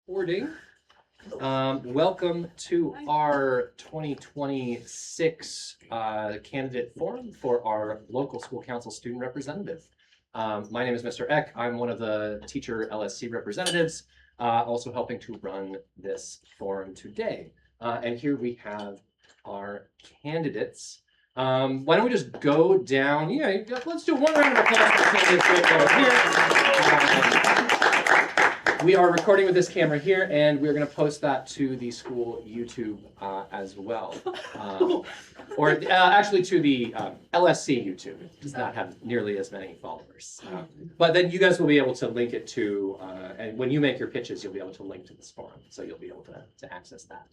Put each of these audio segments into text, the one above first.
Recording. Welcome to our 2026 candidate forum for our local school council student representative. My name is Mr. Eck. I'm one of the teacher LSC representatives, also helping to run this forum today. And here we have our candidates. Why don't we just go down? Yeah, let's do one round of applause for the candidates right here. We are recording with this camera here, and we're going to post that to the school YouTube as well. Actually to the LSC YouTube. It does not have nearly as many followers. But then you guys will be able to link it to, and when you make your pitches, you'll be able to link to this forum. So you'll be able to access that.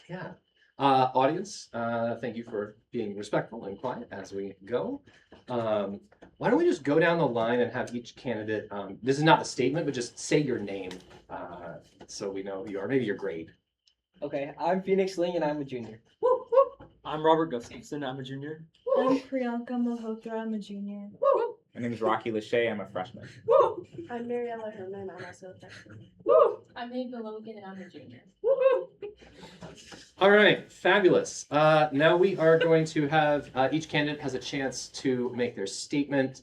Yeah. Audience, thank you for being respectful and quiet as we go. Why don't we just go down the line and have each candidate, this is not a statement, but just say your name so we know who you are, maybe your grade. Okay, I'm Phoenix Ling and I'm a junior. I'm Robert Gustafson, I'm a junior. I'm Priyanka Malhotra, I'm a junior. My name is Rocky Lachey, I'm a freshman. I'm Mariella Herman, I'm also a freshman. I'm Ava Logan and I'm a junior. All right, fabulous. Now we are going to have, each candidate has a chance to make their statement.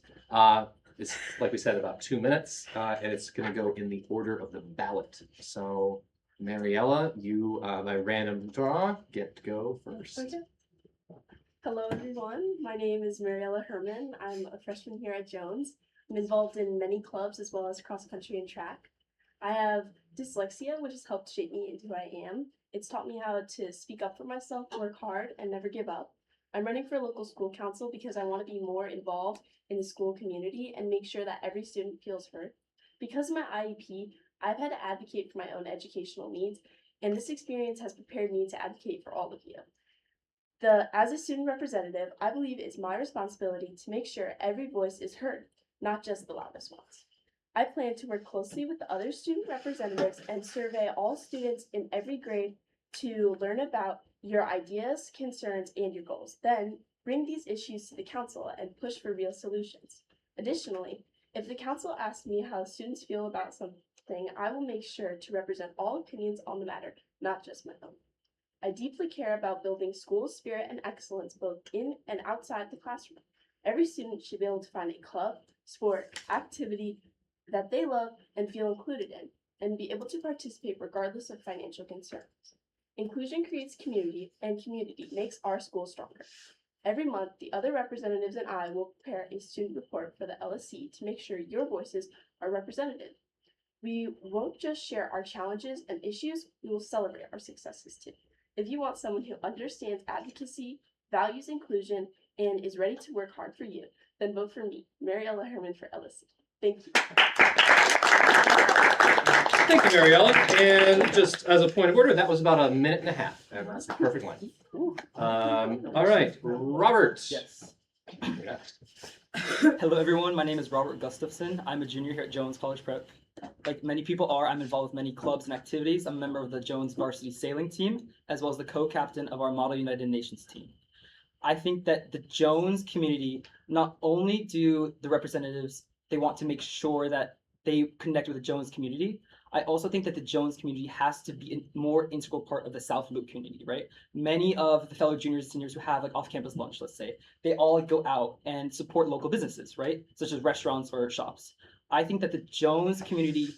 It's, like we said, about 2 minutes, and it's going to go in the order of the ballot. So, Mariella, you, by random draw, get to go first. Okay. Hello everyone, my name is Mariella Herman. I'm a freshman here at Jones. I'm involved in many clubs as well as cross country and track. I have dyslexia, which has helped shape me into who I am. It's taught me how to speak up for myself, work hard, and never give up. I'm running for local school council because I want to be more involved in the school community and make sure that every student feels heard. Because of my IEP, I've had to advocate for my own educational needs, and this experience has prepared me to advocate for all of you. As a student representative, I believe it's my responsibility to make sure every voice is heard, not just the loudest ones. I plan to work closely with the other student representatives and survey all students in every grade to learn about your ideas, concerns, and your goals. Then bring these issues to the council and push for real solutions. Additionally, if the council asks me how students feel about something, I will make sure to represent all opinions on the matter, not just my own. I deeply care about building school spirit and excellence both in and outside the classroom. Every student should be able to find a club, sport, activity that they love and feel included in, and be able to participate regardless of financial concerns. Inclusion creates community, and community makes our school stronger. Every month, the other representatives and I will prepare a student report for the LSC to make sure your voices are represented. We won't just share our challenges and issues, we will celebrate our successes too. If you want someone who understands advocacy, values inclusion, and is ready to work hard for you, then vote for me, Mariella Herman for LSC. Thank you. Thank you, Mariella. And just as a point of order, that was about 1.5 minutes, and that's the perfect length. All right, Robert. Yes. You're next. Hello everyone, my name is Robert Gustafson. I'm a junior here at Jones College Prep. Like many people are, I'm involved with many clubs and activities. I'm a member of the Jones varsity sailing team, as well as the co-captain of our Model United Nations team. I think that the Jones community, not only do the representatives, they want to make sure that they connect with the Jones community, I also think that the Jones community has to be a more integral part of the South Loop community, right? Many of the fellow juniors and seniors who have like off-campus lunch, let's say, they all go out and support local businesses, right? Such as restaurants or shops. I think that the Jones community,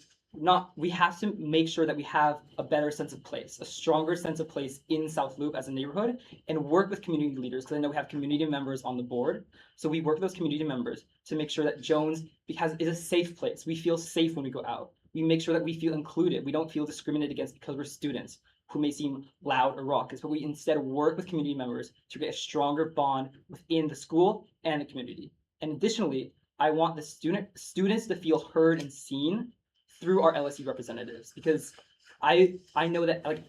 we have to make sure that we have a better sense of place, a stronger sense of place in South Loop as a neighborhood, and work with community leaders, because I know we have community members on the board. So we work with those community members to make sure that Jones is a safe place. We feel safe when we go out. We make sure that we feel included. We don't feel discriminated against because we're students who may seem loud or raucous, but we instead work with community members to create a stronger bond within the school and the community. And additionally, I want the students to feel heard and seen through our LSU representatives, because I know that like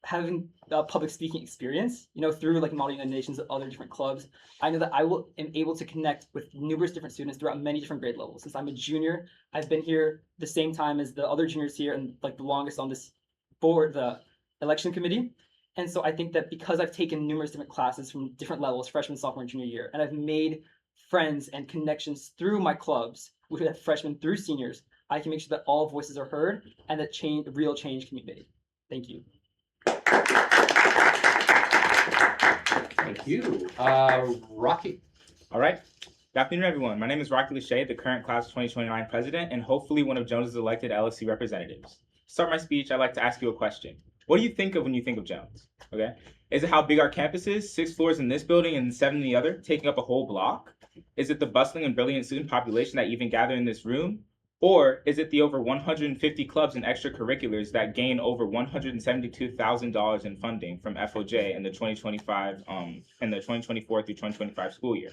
having a public speaking experience, through like Model United Nations and other different clubs, I know that am able to connect with numerous different students throughout many different grade levels. Since I'm a junior, I've been here the same time as the other juniors here and like the longest on this board, the election committee. And so I think that because I've taken numerous different classes from different levels, freshman, sophomore, and junior year, and I've made friends and connections through my clubs, which have freshmen through seniors, I can make sure that all voices are heard and that real change can be made. Thank you. Thank you. Rocky. All right. Good afternoon, everyone. My name is Rocky Lachey, the current class of 2029 president, and hopefully one of Jones's elected LSC representatives. To start my speech, I'd like to ask you a question. What do you think of when you think of Jones? Okay. Is it how big our campus is, 6 floors in this building and 7 in the other, taking up a whole block? Is it the bustling and brilliant student population that even gather in this room? Or is it the over 150 clubs and extracurriculars that gain over $172,000 in funding from FOJ in the 2024 through 2025 school year?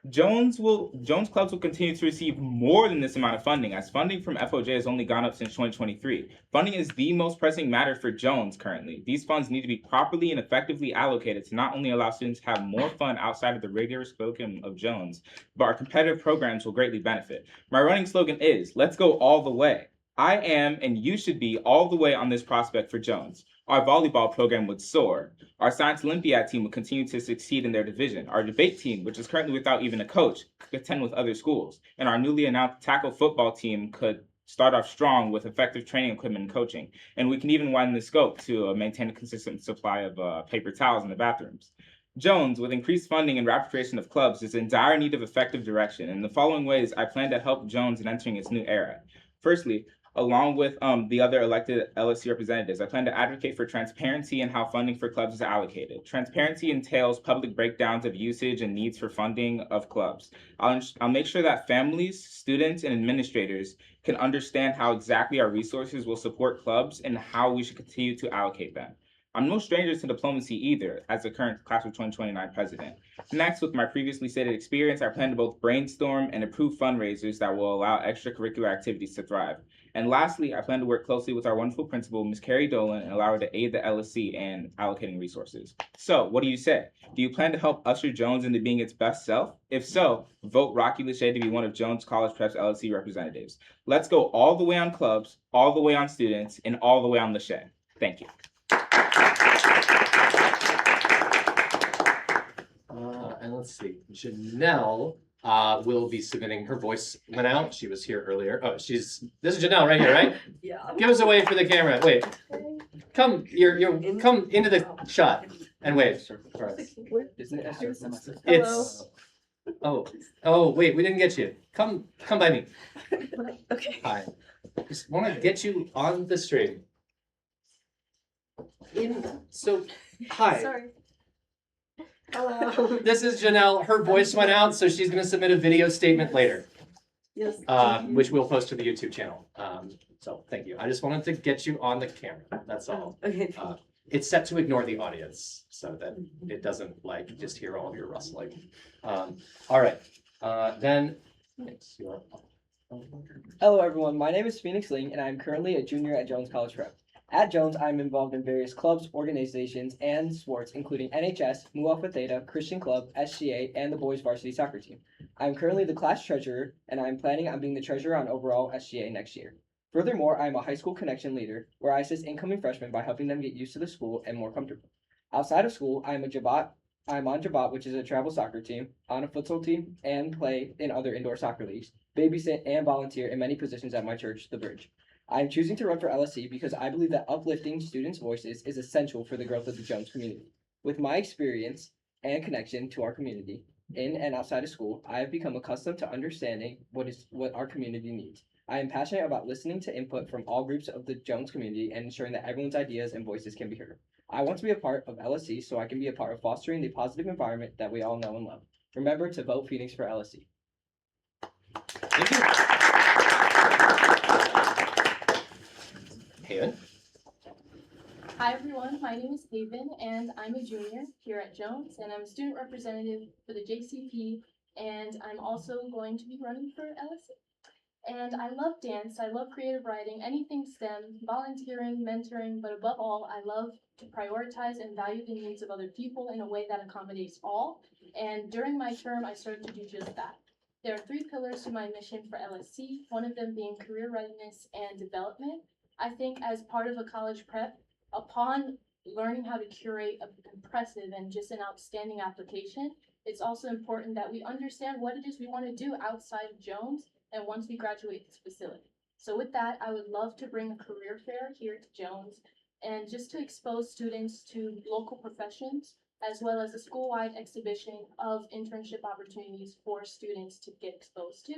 Jones clubs will continue to receive more than this amount of funding, as funding from FOJ has only gone up since 2023. Funding is the most pressing matter for Jones currently. These funds need to be properly and effectively allocated to not only allow students to have more fun outside of the rigorous curriculum of Jones, but our competitive programs will greatly benefit. My running slogan is, let's go all the way. I am, and you should be, all the way on this prospect for Jones. Our volleyball program would soar. Our Science Olympiad team would continue to succeed in their division. Our debate team, which is currently without even a coach, could contend with other schools. And our newly announced tackle football team could start off strong with effective training equipment and coaching. And we can even widen the scope to maintain a consistent supply of paper towels in the bathrooms. Jones, with increased funding and rapid creation of clubs, is in dire need of effective direction. In the following ways, I plan to help Jones in entering its new era. Firstly, along with the other elected LSC representatives, I plan to advocate for transparency in how funding for clubs is allocated. Transparency entails public breakdowns of usage and needs for funding of clubs. I'll make sure that families, students, and administrators can understand how exactly our resources will support clubs and how we should continue to allocate them. I'm no stranger to diplomacy either, as the current class of 2029 president. Next, with my previously stated experience, I plan to both brainstorm and approve fundraisers that will allow extracurricular activities to thrive. And lastly, I plan to work closely with our wonderful principal, Ms. Carrie Dolan, and allow her to aid the LSC in allocating resources. So, what do you say? Do you plan to help usher Jones into being its best self? If so, vote Rocky Lachey to be one of Jones College Prep's LSC representatives. Let's go all the way on clubs, all the way on students, and all the way on Lachey. Thank you. And let's see, Janelle will be submitting, her voice went out, she was here earlier. Oh, this is Janelle right here, right? Yeah. Give us a wave for the camera, wait. Come, come into the shot and wave for us. Isn't it Esther semester? It's, oh, wait, we didn't get you. Come by me. Okay. Hi. Just wanna get you on the stream. So, hi. Sorry. Hello. This is Janelle. Her voice went out, so she's gonna submit a video statement later, Yes. which we'll post to the YouTube channel. So thank you. I just wanted to get you on the camera. That's all. Okay. It's set to ignore the audience so that it doesn't like just hear all of your rustling. All right. Then it's your. Hello, everyone. My name is Phoenix Ling, and I'm currently a junior at Jones College Prep. At Jones, I'm involved in various clubs, organizations, and sports, including NHS, Mu Alpha Theta, Christian Club, SGA, and the boys varsity soccer team. I'm currently the class treasurer, and I'm planning on being the treasurer on overall SGA next year. Furthermore, I'm a high school connection leader, where I assist incoming freshmen by helping them get used to the school and more comfortable. Outside of school, I'm on Jabat, which is a travel soccer team, on a futsal team, and play in other indoor soccer leagues, babysit, and volunteer in many positions at my church, The Bridge. I am choosing to run for LSC because I believe that uplifting students' voices is essential for the growth of the Jones community. With my experience and connection to our community, in and outside of school, I have become accustomed to understanding what our community needs. I am passionate about listening to input from all groups of the Jones community and ensuring that everyone's ideas and voices can be heard. I want to be a part of LSC so I can be a part of fostering the positive environment that we all know and love. Remember to vote Phoenix for LSC. Thank you. Haven. Hi everyone, my name is Haven and I'm a junior here at Jones and I'm a student representative for the JCP and I'm also going to be running for LSC. And I love dance, I love creative writing, anything STEM, volunteering, mentoring, but above all, I love to prioritize and value the needs of other people in a way that accommodates all. And during my term, I started to do just that. There are 3 pillars to my mission for LSC, one of them being career readiness and development. I think as part of a college prep, upon learning how to curate an impressive and just an outstanding application, it's also important that we understand what it is we want to do outside of Jones and once we graduate this facility. So with that, I would love to bring a career fair here to Jones and just to expose students to local professions as well as a school-wide exhibition of internship opportunities for students to get exposed to.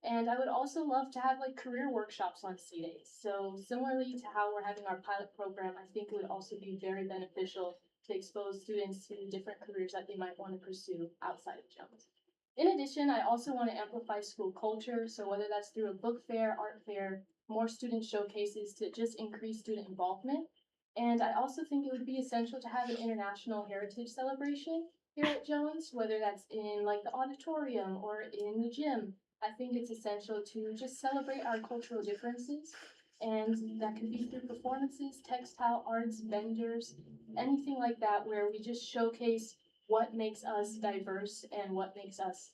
And I would also love to have like career workshops on C days. So similarly to how we're having our pilot program, I think it would also be very beneficial to expose students to different careers that they might want to pursue outside of Jones. In addition, I also want to amplify school culture. So whether that's through a book fair, art fair, more student showcases to just increase student involvement. And I also think it would be essential to have an international heritage celebration here at Jones, whether that's in like the auditorium or in the gym. I think it's essential to just celebrate our cultural differences. And that could be through performances, textile arts, vendors, anything like that, where we just showcase what makes us diverse and what makes us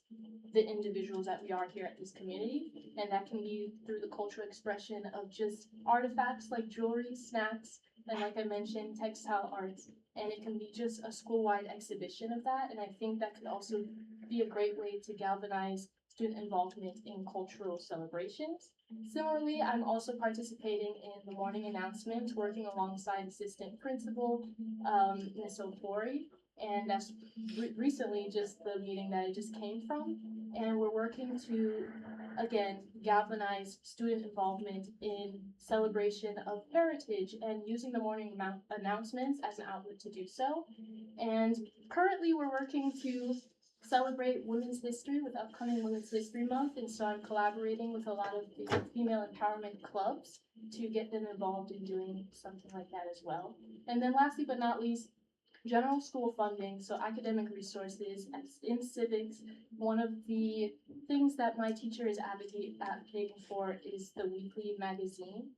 the individuals that we are here at this community. And that can be through the cultural expression of just artifacts like jewelry, snacks, and like I mentioned, textile arts. And it can be just a school-wide exhibition of that. And I think that could also be a great way to galvanize student involvement in cultural celebrations. Similarly, I'm also participating in the morning announcements, working alongside Assistant Principal Ms. Ofori, and that's recently just the meeting that I just came from. And we're working to, again, galvanize student involvement in celebration of heritage and using the morning announcements as an outlet to do so. And currently we're working to celebrate Women's History with upcoming Women's History Month. And so I'm collaborating with a lot of the female empowerment clubs to get them involved in doing something like that as well. And then lastly but not least, general school funding, so academic resources in civics. One of the things that my teacher is advocating for is the weekly magazine.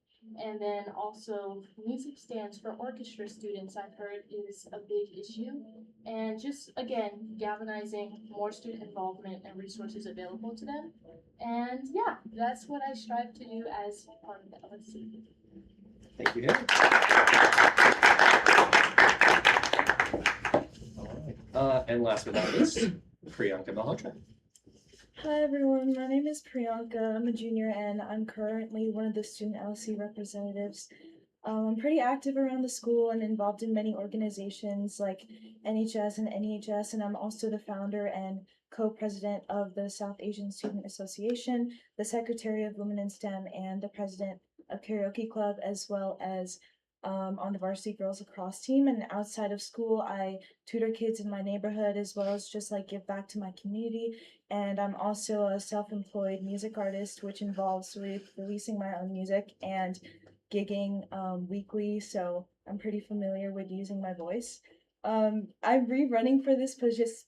And then also music stands for orchestra students, I've heard is a big issue. And just again, galvanizing more student involvement and resources available to them. And yeah, that's what I strive to do as part of the LSC. Thank you, Hannah. And last but not least, Priyanka Malhotra. Hi everyone, my name is Priyanka. I'm a junior and I'm currently one of the student LSC representatives. I'm pretty active around the school and involved in many organizations like NHS and NEHS, and I'm also the founder and co-president of the South Asian Student Association, the secretary of Women in STEM, and the president of Karaoke Club, as well as on the Varsity Girls Lacrosse team. And outside of school, I tutor kids in my neighborhood as well as just like give back to my community. And I'm also a self-employed music artist, which involves releasing my own music and gigging weekly. So I'm pretty familiar with using my voice. I'm rerunning for this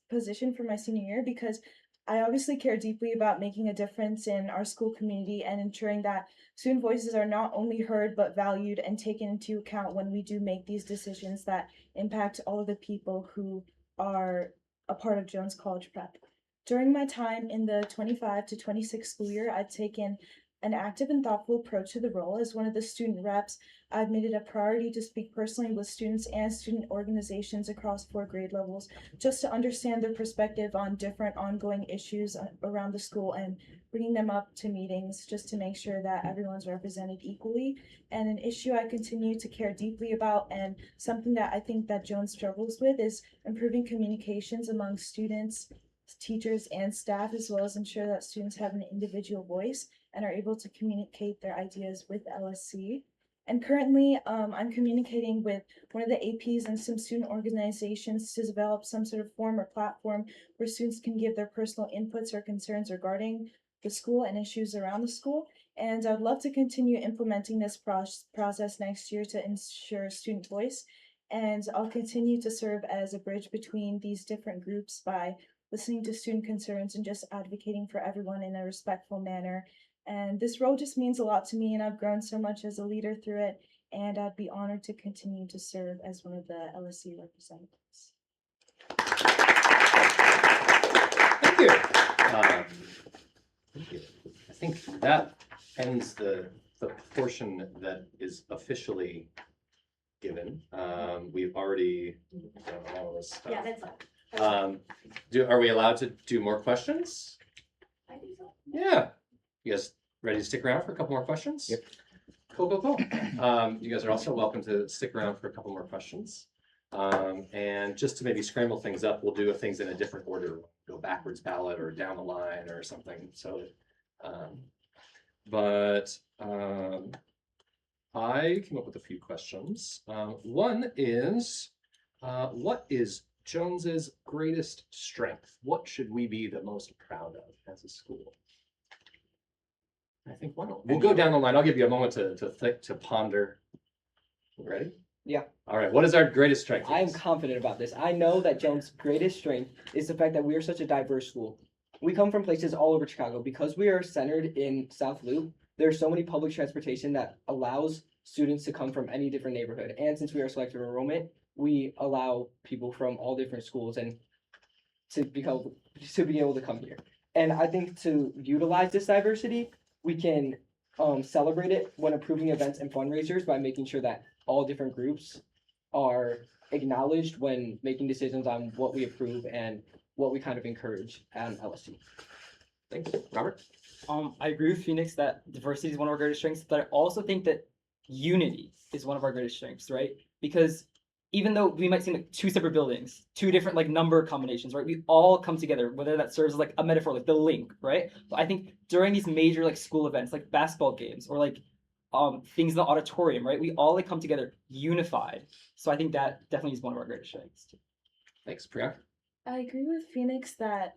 position for my senior year because I obviously care deeply about making a difference in our school community and ensuring that student voices are not only heard but valued and taken into account when we do make these decisions that impact all of the people who are a part of Jones College Prep. During my time in the 25 to 26 school year, I've taken an active and thoughtful approach to the role. As one of the student reps, I've made it a priority to speak personally with students and student organizations across 4 grade levels, just to understand their perspective on different ongoing issues around the school and bringing them up to meetings just to make sure that everyone's represented equally. And an issue I continue to care deeply about, and something that I think that Jones struggles with, is improving communications among students, teachers, and staff, as well as ensure that students have an individual voice and are able to communicate their ideas with LSC. And currently, I'm communicating with one of the APs and some student organizations to develop some sort of form or platform where students can give their personal inputs or concerns regarding the school and issues around the school. And I'd love to continue implementing this process next year to ensure student voice. And I'll continue to serve as a bridge between these different groups by listening to student concerns and just advocating for everyone in a respectful manner. And this role just means a lot to me, and I've grown so much as a leader through it, and I'd be honored to continue to serve as one of the LSC representatives. Thank you. Thank you. I think that ends the portion that is officially given. We've already done all this stuff. Yeah, that's all. Are we allowed to do more questions? I think so. Yeah. You guys Ready to stick around for a couple more questions? Yep. Cool. You guys are also welcome to stick around for a couple more questions. And just to maybe scramble things up, we'll do things in a different order, go backwards ballot or down the line or something. So, I came up with a few questions. One is, what is Jones's greatest strength? What should we be the most proud of as a school? I think we'll go down the line. I'll give you a moment to think, to ponder. You ready? Yeah. All right. What is our greatest strength? I am James? confident about this. I know that Jones' greatest strength is the fact that we are such a diverse school. We come from places all over Chicago. Because we are centered in South Loop, there's so many public transportation that allows students to come from any different neighborhood. And since we are selective enrollment, we allow people from all different schools and to be able to come here. And I think to utilize this diversity, we can celebrate it when approving events and fundraisers by making sure that all different groups are acknowledged when making decisions on what we approve and what we kind of encourage at LSC. Thanks, Robert. I agree with Phoenix that diversity is one of our greatest strengths, but I also think that unity is one of our greatest strengths, right? Because even though we might seem like two separate buildings, two different like number combinations, right? We all come together, whether that serves as like a metaphor, like the link, right? But I think during these major like school events, like basketball games or like things in the auditorium, right? We all like come together unified. So I think that definitely is one of our greatest strengths. Thanks, Priyanka. I agree with Phoenix that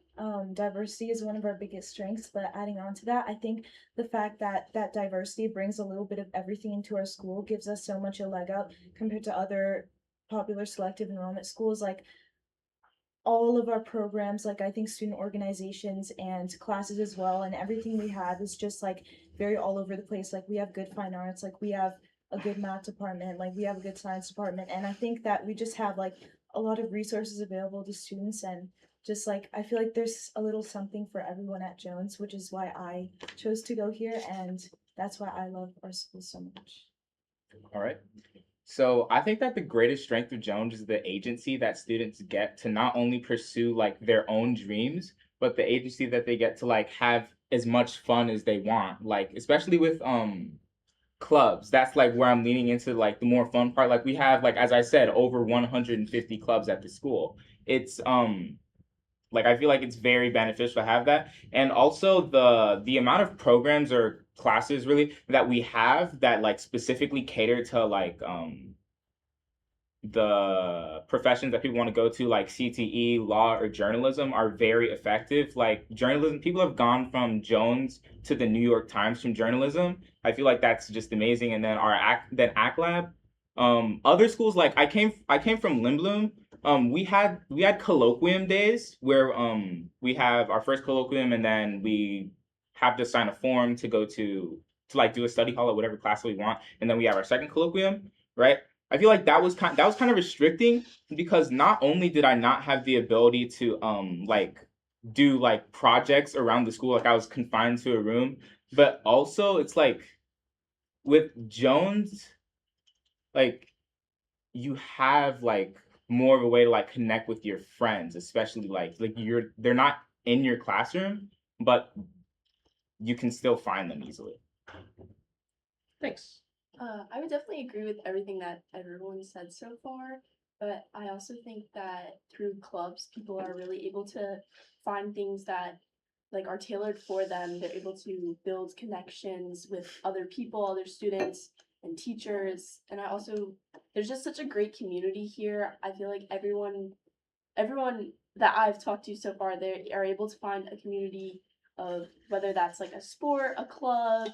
diversity is one of our biggest strengths, but adding on to that, I think the fact that that diversity brings a little bit of everything into our school gives us so much a leg up compared to other popular selective enrollment schools. Like all of our programs, like I think student organizations and classes as well, and everything we have is just like very all over the place. Like we have good fine arts, like we have a good math department, like we have a good science department, and I think that we just have like a lot of resources available to students, and just like I feel like there's a little something for everyone at Jones, which is why I chose to go here, and that's why I love our school so much. All right. So I think that the greatest strength of Jones is the agency that students get to not only pursue like their own dreams, but the agency that they get to like have as much fun as they want. Like especially with clubs. That's like where I'm leaning into like the more fun part. Like we have like as I said over 150 clubs at the school. It's like I feel like it's very beneficial to have that. And also the amount of programs or classes really that we have that like specifically cater to like the professions that people want to go to, like CTE, law, or journalism, are very effective. Like journalism, people have gone from Jones to the New York Times from journalism. I feel like that's just amazing. And then ACT Lab, other schools like I came from Lindblom. We had colloquium days where we have our first colloquium and then we have to sign a form to go to like do a study hall or whatever class we want, and then we have our second colloquium, right? I feel like that was kind of restricting because not only did I not have the ability to like do like projects around the school, like I was confined to a room, but also it's like with Jones, like you have like more of a way to like connect with your friends, especially like they're not in your classroom, but you can still find them easily. Thanks. I would definitely agree with everything that everyone said so far, but I also think that through clubs, people are really able to find things that like are tailored for them. They're able to build connections with other people, other students and teachers. And there's just such a great community here. I feel like everyone that I've talked to so far, they are able to find a community of whether that's like a sport, a club,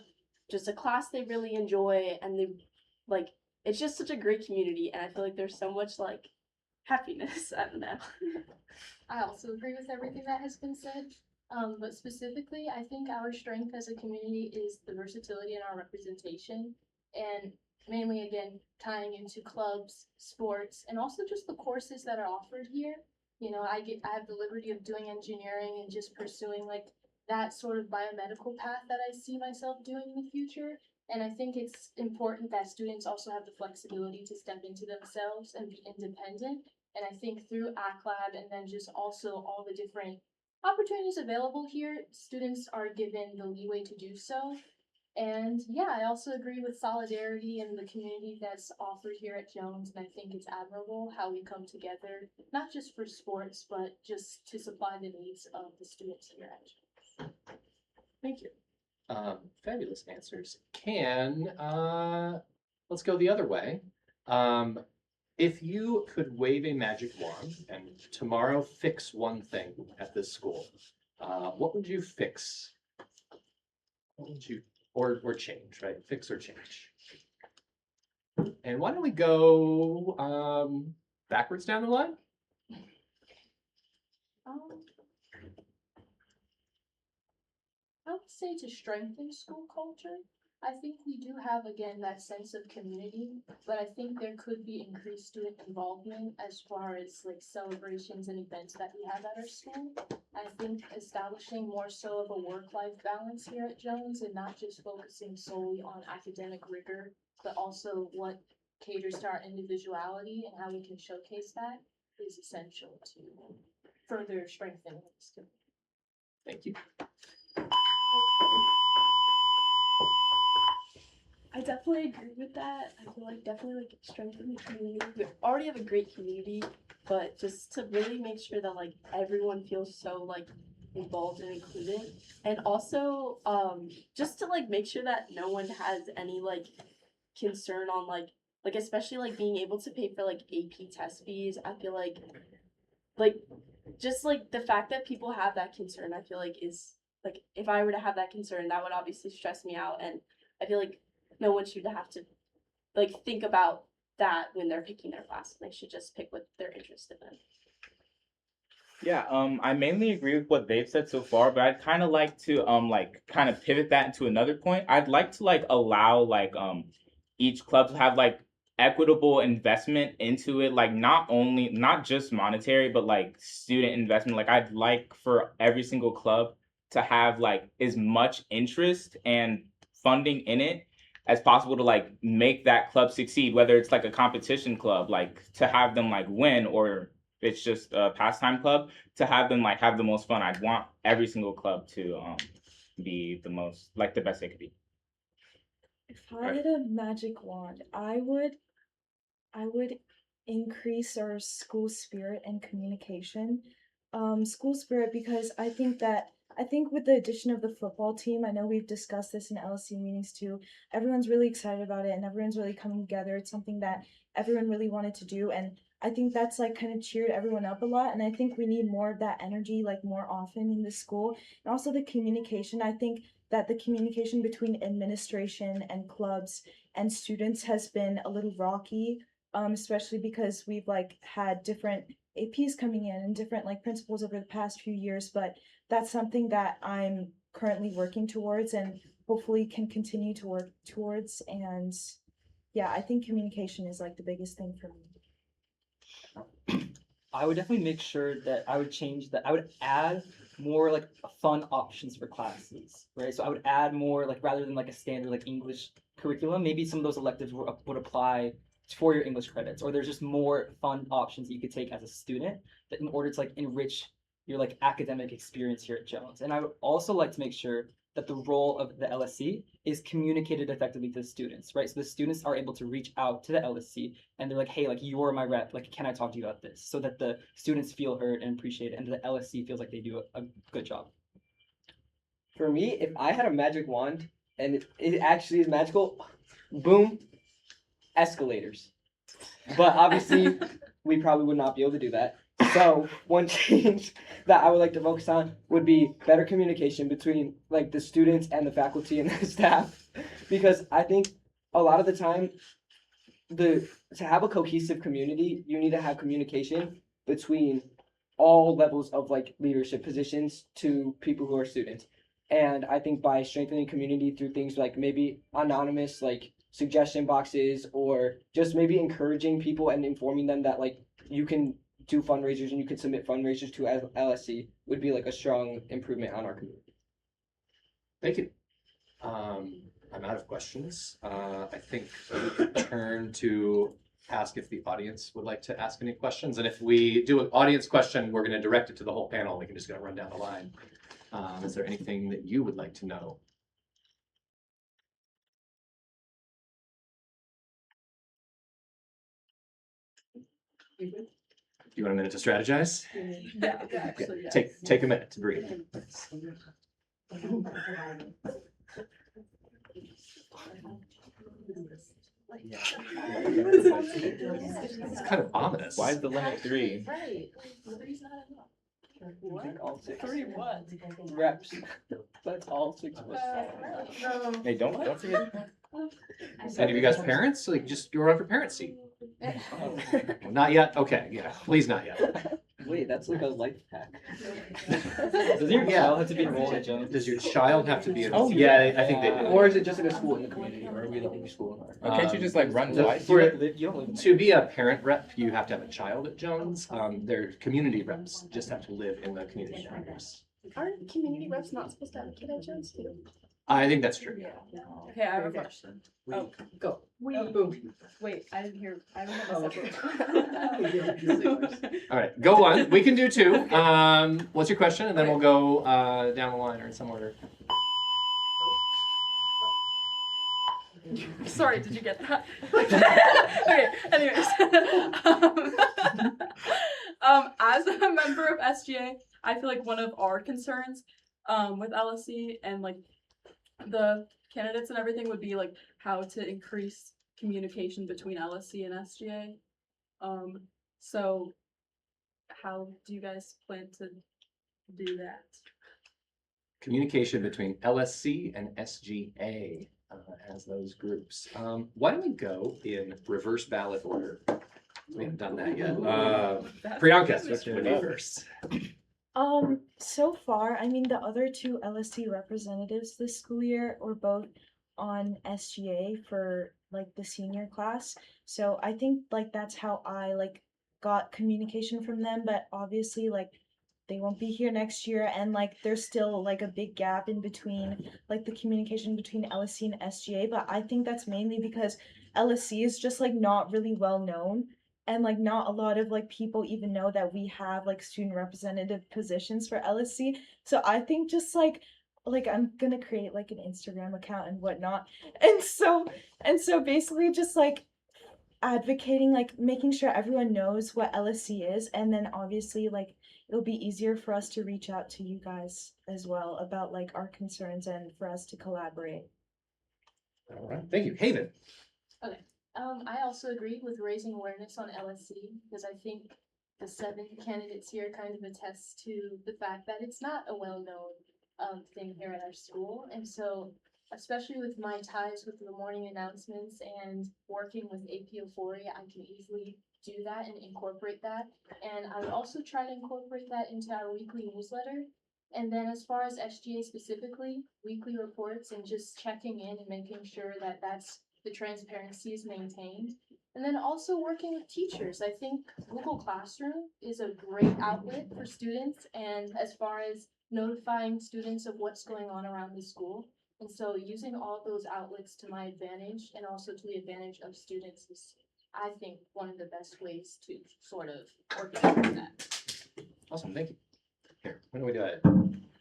just a class they really enjoy, and they like it's just such a great community, and I feel like there's so much like happiness. I don't know. I also agree with everything that has been said. But specifically, I think our strength as a community is the versatility in our representation, and mainly again tying into clubs, sports, and also just the courses that are offered here. You know, I have the liberty of doing engineering and just pursuing like that sort of biomedical path that I see myself doing in the future. And I think it's important that students also have the flexibility to step into themselves and be independent. And I think through ACT Lab and then just also all the different opportunities available here, students are given the leeway to do so. And yeah, I also agree with solidarity and the community that's offered here at Jones, and I think it's admirable how we come together, not just for sports, but just to supply the needs of the students here at Jones. Thank you. Fabulous answers. Let's go the other way. If you could wave a magic wand and tomorrow fix one thing at this school, what would you fix? What would you, or change, right? Fix or change. And why don't we go backwards down the line? I would say to strengthen school culture. I think we do have, again, that sense of community, but I think there could be increased student involvement as far as like celebrations and events that we have at our school. I think establishing more so of a work-life balance here at Jones and not just focusing solely on academic rigor, but also what caters to our individuality and how we can showcase that is essential to further strengthen the student. Thank you. I definitely agree with that. I feel like definitely like strengthen the community. We already have a great community, but just to really make sure that like everyone feels so like involved and included, and also just to like make sure that no one has any like concern on like especially like being able to pay for like AP test fees. I feel like just like the fact that people have that concern, I feel like is like if I were to have that concern, that would obviously stress me out, and I feel like no one should have to like think about that when they're picking their class. They should just pick what they're interested in. Yeah, I mainly agree with what they've said so far, but I'd kind of like to kind of pivot that into another point. I'd like to like allow each club to have like equitable investment into it, like not just monetary, but like student investment. Like I'd like for every single club to have like as much interest and funding in it as possible to like make that club succeed, whether it's like a competition club, like to have them like win, or it's just a pastime club, to have them like have the most fun. I'd want every single club to be the most like the best they could be. If I had a magic wand, I would increase our school spirit and communication. School spirit, because I think with the addition of the football team, I know we've discussed this in LSC meetings too. Everyone's really excited about it and everyone's really coming together. It's something that everyone really wanted to do, and I think that's like kind of cheered everyone up a lot. And I think we need more of that energy like more often in the school. And also the communication. I think that the communication between administration and clubs and students has been a little rocky, especially because we've like had different APs coming in and different like principals over the past few years, but that's something that I'm currently working towards and hopefully can continue to work towards. And yeah, I think communication is like the biggest thing for me. I would definitely make sure that I would change that. I would add more like fun options for classes, right? So I would add more like rather than like a standard like English curriculum, maybe some of those electives would apply for your English credits, or there's just more fun options that you could take as a student that in order to like enrich your like academic experience here at Jones. And I would also like to make sure that the role of the LSC is communicated effectively to the students, right? So the students are able to reach out to the LSC and they're like, hey, like you are my rep, like can I talk to you about this? So that the students feel heard and appreciated and the LSC feels like they do a good job. For me, if I had a magic wand and it actually is magical, boom, escalators. But obviously, we probably would not be able to do that. So one change that I would like to focus on would be better communication between like the students and the faculty and the staff, because I think a lot of the time, to have a cohesive community, you need to have communication between all levels of like leadership positions to people who are students. And I think by strengthening community through things like maybe anonymous like suggestion boxes, or just maybe encouraging people and informing them that like you can do fundraisers and you can submit fundraisers to LSC would be like a strong improvement on our community. Thank you. I'm out of questions. I think we could turn to ask if the audience would like to ask any questions. And if we do an audience question, we're going to direct it to the whole panel. We can just go run down the line. Is there anything that you would like to know? You want a minute to strategize? Yeah, actually, yes. Take a minute to breathe. It's kind of ominous. Why is the limit 3? Right, three's not enough. I think all 6 what? reps. That's all 6 of us. Hey, don't forget. Any of you guys parents? Like, just go run for parent seat. Oh. Not yet? Okay, yeah, please not yet. Wait, that's like a life hack. Does your Yeah. child have to be enrolled at Jones? Does your child have to be? Oh, Yeah, I think they do. Or is it just like a school in the community, or are we the only school? Can't you just like run the- twice? for- You don't live in To be a parent rep, you have to have a child at Jones. Their community reps just have to live in the community campus. Aren't community reps not supposed to have a kid at Jones too? I think that's true. Okay, I have a question. Oh, go. Boom. Wait, I didn't hear. I don't have Oh, a separate. All right, go one. We can do 2. What's your question? And then we'll go down the line or in some order. Sorry, did you get that? Okay, anyways. As a member of SGA, I feel like one of our concerns with LSC and like the candidates and everything would be like how to increase communication between LSC and SGA. So how do you guys plan to do that? Communication between LSC and SGA as those groups. Why don't we go in reverse ballot order? We haven't done that yet. Priyanka, what's your first? So far, I mean, the other 2 LSC representatives this school year were both on SGA for like the senior class. So I think like that's how I like got communication from them, but obviously like they won't be here next year, and like there's still like a big gap in between like the communication between LSC and SGA, but I think that's mainly because LSC is just like not really well known, and like not a lot of like people even know that we have like student representative positions for LSC. So I think just like I'm gonna create like an Instagram account and whatnot, and so basically just like advocating, like making sure everyone knows what LSC is, and then obviously like it'll be easier for us to reach out to you guys as well about like our concerns and for us to collaborate. All right, thank you. Haven. I also agree with raising awareness on LSC because I think the 7 candidates here kind of attest to the fact that it's not a well-known thing here at our school. And so, especially with my ties with the morning announcements and working with AP Euphoria, I can easily do that and incorporate that. And I would also try to incorporate that into our weekly newsletter. And then as far as SGA specifically, weekly reports and just checking in and making sure that the transparency is maintained. And then also working with teachers. I think Google Classroom is a great outlet for students, and as far as notifying students of what's going on around the school. And so using all those outlets to my advantage and also to the advantage of students is, I think, one of the best ways to sort of organize that. Awesome, thank you. Here, when do we do it?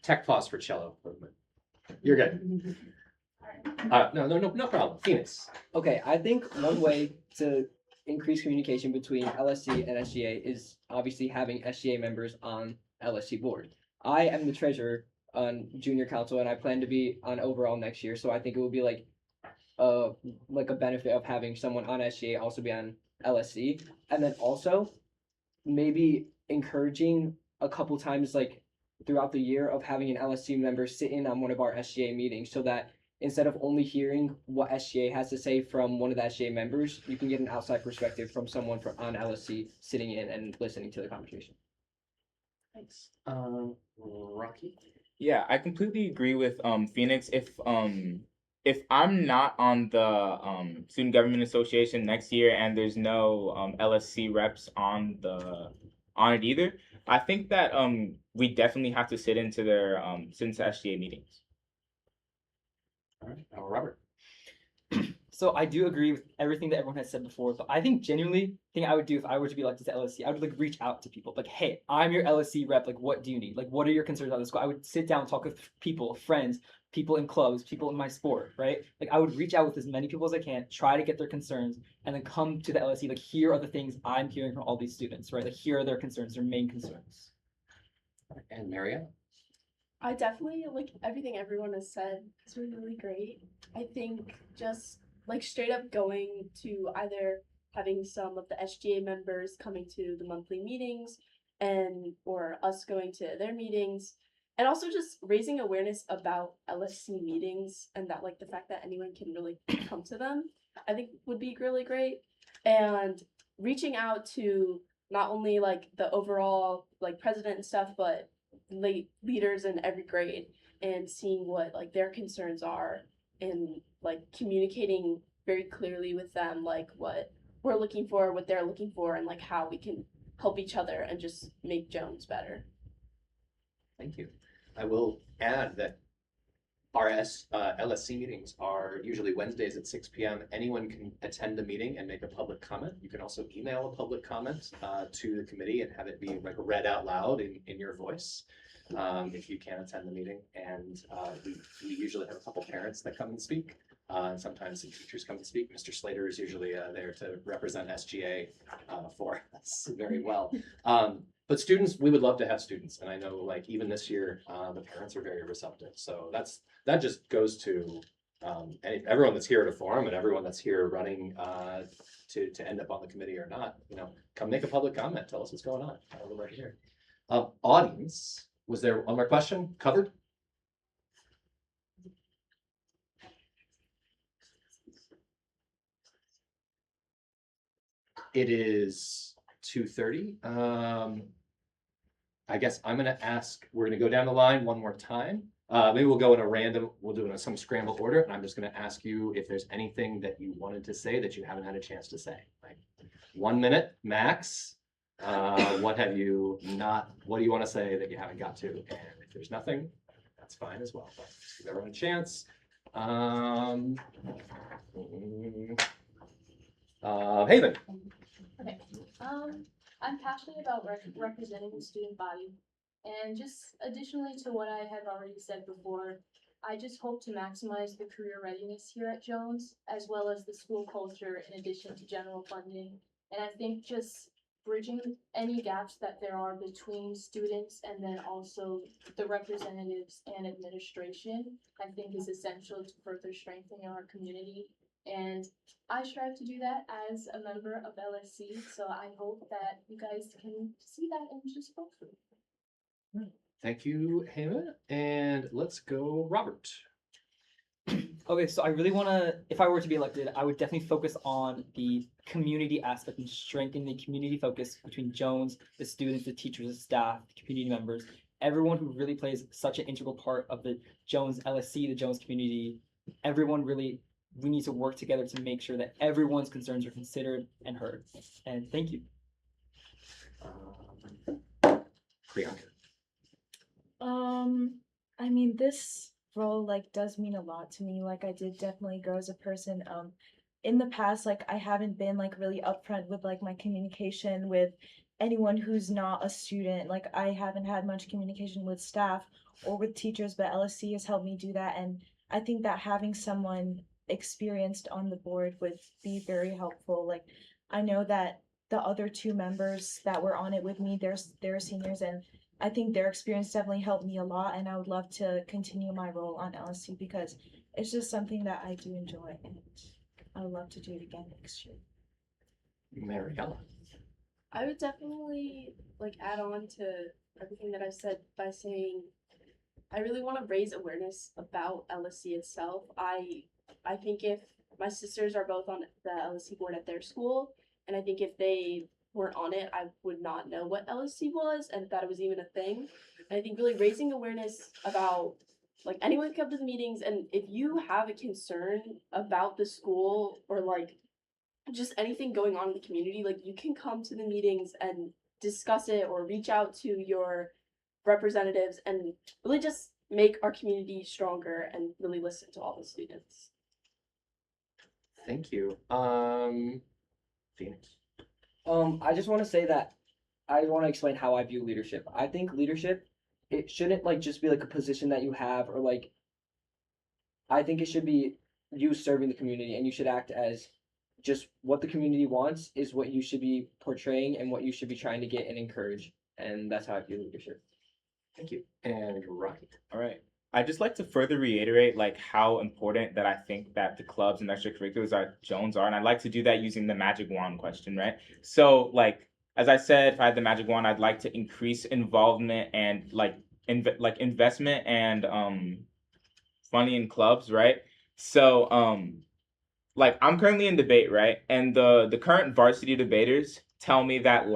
Tech pause for cello movement. You're good. No problem. Phoenix. Okay, I think one way to increase communication between LSC and SGA is obviously having SGA members on LSC board. I am the treasurer on junior council, and I plan to be on overall next year. So I think it would be like a benefit of having someone on SGA also be on LSC, and then also maybe encouraging a couple times like throughout the year of having an LSC member sit in on one of our SGA meetings, so that instead of only hearing what SGA has to say from one of the SGA members, you can get an outside perspective from someone on LSC sitting in and listening to the conversation. Thanks. Rocky. Yeah, I completely agree with Phoenix. If I'm not on the Student Government Association next year and there's no LSC reps on it either, I think that we definitely have to sit into their SGA meetings. All right, Robert. So I do agree with everything that everyone has said before, but I think genuinely, the thing I would do if I were to be elected to LSC, I would like reach out to people. Like, hey, I'm your LSC rep. Like, what do you need? Like, what are your concerns on the school? I would sit down and talk with people, friends, people in clubs, people in my sport, right? Like I would reach out with as many people as I can, try to get their concerns, and then come to the LSE. Like here are the things I'm hearing from all these students, right? Like here are their concerns, their main concerns. And Maria? I definitely like everything everyone has said. It's been really great. I think just like straight up going to either having some of the SGA members coming to the monthly meetings and or us going to their meetings and also just raising awareness about LSC meetings and that like the fact that anyone can really come to them, I think would be really great. And reaching out to not only like the overall like president and stuff, but leaders in every grade and seeing what like their concerns are and like communicating very clearly with them like what we're looking for, what they're looking for, and like how we can help each other and just make Jones better. Thank you. I will add that our LSC meetings are usually Wednesdays at 6 p.m. Anyone can attend the meeting and make a public comment. You can also email a public comment to the committee and have it be like read out loud in your voice if you can attend the meeting. And we usually have a couple parents that come and speak. And sometimes the teachers come and speak. Mr. Slater is usually there to represent SGA for us very well. But students, we would love to have students. And I know like even this year, the parents are very receptive. So that just goes to everyone that's here at a forum and everyone that's here running to end up on the committee or not, come make a public comment. Tell us what's going on. We're right here. Audience, was there one more question covered? It is 2:30. I guess I'm gonna ask, we're gonna go down the line one more time. Maybe we'll go in a random, we'll do it in some scrambled order. And I'm just gonna ask you if there's anything that you wanted to say that you haven't had a chance to say. Like 1 minute max. What do you want to say that you haven't got to? And if there's nothing, that's fine as well. But just give everyone a chance. Haven. Okay. I'm passionate about representing the student body, and just additionally to what I had already said before, I just hope to maximize the career readiness here at Jones, as well as the school culture in addition to general funding. And I think just bridging any gaps that there are between students and then also the representatives and administration, I think is essential to further strengthening our community. And I strive to do that as a member of LSC, so I hope that you guys can see that and just vote for me. Thank you, Haven. And let's go, Robert. Okay, so I really want to, if I were to be elected, I would definitely focus on the community aspect and strengthen the community focus between Jones, the students, the teachers, the staff, the community members, everyone who really plays such an integral part of the Jones LSC, the Jones community. Everyone really, we need to work together to make sure that everyone's concerns are considered and heard. And thank you. Priyanka. I mean, this role like does mean a lot to me. Like I did definitely grow as a person. In the past, like I haven't been like really upfront with like my communication with anyone who's not a student. Like I haven't had much communication with staff or with teachers, but LSC has helped me do that. And I think that having someone experienced on the board would be very helpful. Like I know that the other two members that were on it with me, they're seniors, and I think their experience definitely helped me a lot, and I would love to continue my role on LSC because it's just something that I do enjoy, and I would love to do it again next year. Mariella. I would definitely like add on to everything that I've said by saying I really want to raise awareness about LSC itself. I think if my sisters are both on the LSC board at their school, and I think if they weren't on it, I would not know what LSC was and that it was even a thing. And I think really raising awareness about like anyone can come to the meetings, and if you have a concern about the school or like just anything going on in the community, like you can come to the meetings and discuss it or reach out to your representatives and really just make our community stronger and really listen to all the students. Thank you. Phoenix. I just want to say that I want to explain how I view leadership. I think leadership, it shouldn't like just be like a position that you have or like I think it should be you serving the community, and you should act as just what the community wants is what you should be portraying and what you should be trying to get and encourage. And that's how I view leadership. Thank you. And Ryan. All right. I'd just like to further reiterate like how important that I think that the clubs and extracurriculars at Jones are. And I'd like to do that using the magic wand question, right? So like, as I said, if I had the magic wand, I'd like to increase involvement and like investment and funding in clubs, right? So like I'm currently in debate, right? And the current varsity debaters tell me that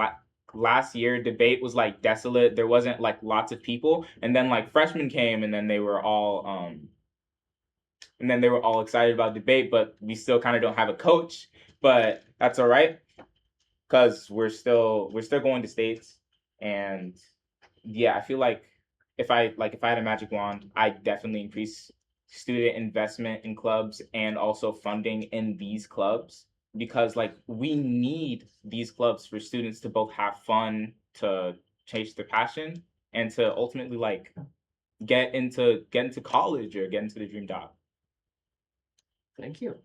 last year debate was like desolate. There wasn't like lots of people, and then like freshmen came, and then they were all excited about debate, but we still kind of don't have a coach. But that's all right, because we're still going to states. And yeah, I feel like if I had a magic wand, I'd definitely increase student investment in clubs and also funding in these clubs, because like we need these clubs for students to both have fun, to chase their passion, and to ultimately like get into college or get into the dream job. Thank you.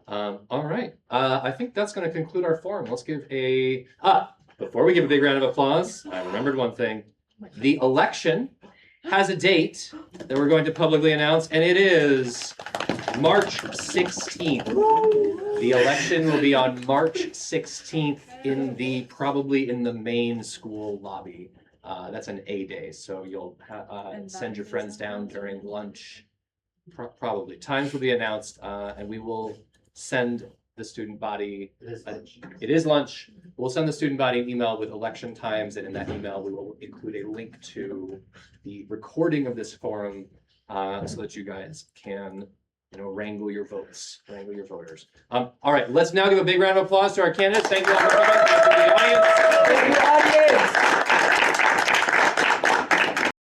All right. I think that's going to conclude our forum. Let's give before we give a big round of applause, I remembered one thing. The election has a date that we're going to publicly announce, and it is March 16th. The election will be on March 16th probably in the main school lobby. That's an A day, so you'll send your friends down during lunch. Probably. Times will be announced, and we will send the student body. It is lunch. We'll send the student body an email with election times, and in that email we will include a link to the recording of this forum, so that you guys can, wrangle your votes, wrangle your voters. All right, let's now give a big round of applause to our candidates. Thank you all for coming. Thank you to the audience. Thank you, audience.